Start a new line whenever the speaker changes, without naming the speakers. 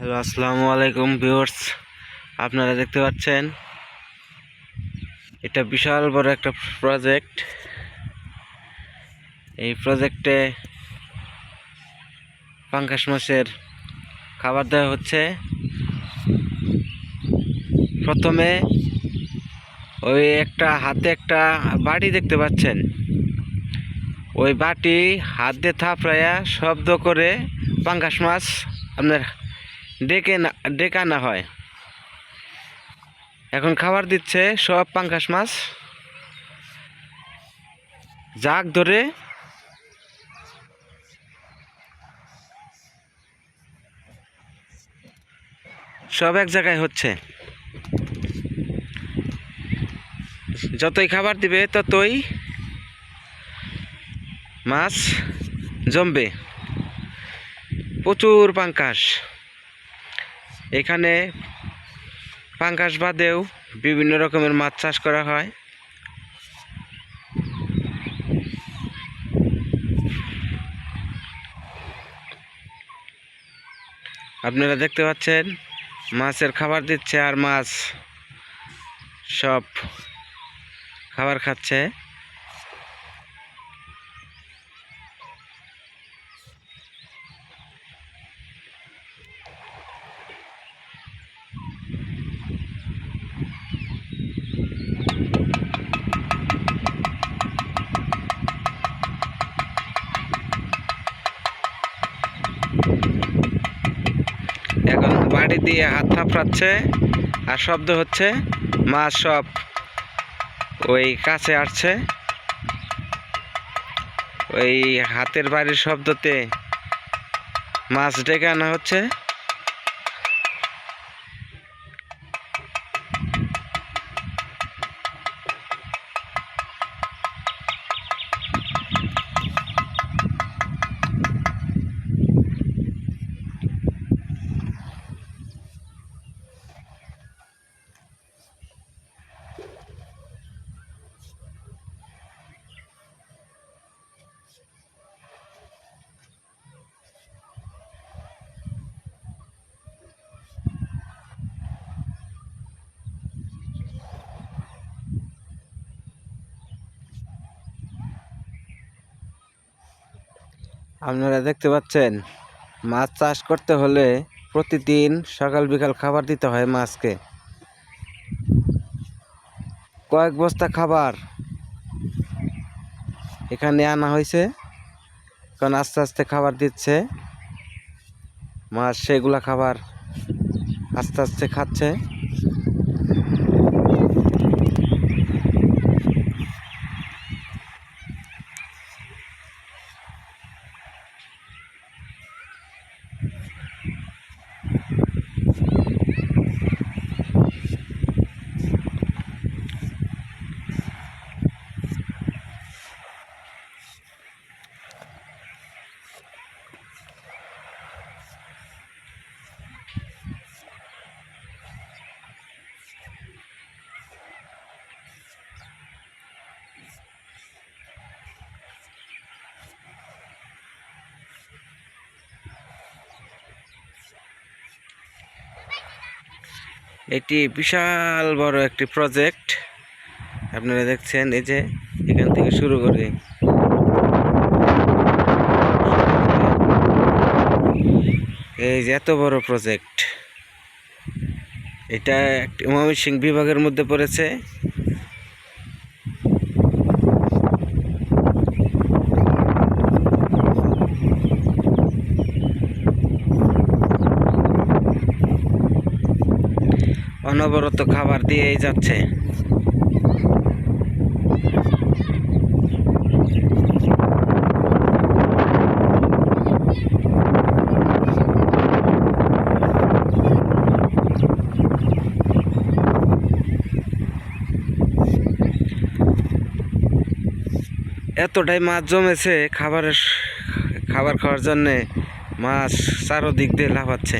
Hello, আসসালামু আলাইকুম viewers. আপনারা দেখতে পাচ্ছেন এটা বিশাল বড় একটা প্রজেক্ট। এই প্রজেক্টে পাঙ্গাস মাছের খাবার দেওয়া হচ্ছে। প্রথমে ওই একটা হাতে একটা বাটি দেখতে পাচ্ছেন, ওই বাটি হাত দিয়ে থাপড়াইয়া শব্দ করে পাঙ্গাস মাছ আপনার ডেকে আনা হয়। এখন খাবার দিচ্ছে সব পাঙ্গাস মাছ জাগ ধরে সব এক জায়গায় হচ্ছে। যতই খাবার দিবে ততই মাছ জমবে। প্রচুর পাঙ্গাস। এখানে পাঙ্গাস বাদেও বিভিন্ন রকমের মাছ চাষ করা হয়। আপনারা দেখতে পাচ্ছেন মাছের খাবার দিচ্ছে আর মাছ সব খাবার খাচ্ছে। এখন বাড়ি দিয়ে হাত থাপড়াচ্ছে আর শব্দ হচ্ছে, মাছ সব ওই কাছে আসছে। ওই হাতের বাড়ির শব্দতে মাছ ডেকে আনা হচ্ছে। আপনারা দেখতে পাচ্ছেন মাছ চাষ করতে হলে প্রতিদিন সকাল বিকাল খাবার দিতে হয় মাছকে। কয়েক বস্তা খাবার এখানে আনা হয়েছে, কারণ আস্তে আস্তে খাবার দিচ্ছে মাছ, সেগুলা খাবার আস্তে আস্তে খাচ্ছে। এটি বিশাল বড় একটি প্রজেক্ট। আপনারা দেখছেন এই যে এখান থেকে শুরু করে এই যে এত বড় প্রজেক্ট। এটা একটি ময়মনসিংহ বিভাগের মধ্যে পড়েছে। অনবরত খাবার দিয়েই যাচ্ছে। এতটাই মাছ জমেছে খাবার খাওয়ার জন্যে, মাছ চারোদিক দিয়ে লাফাচ্ছে।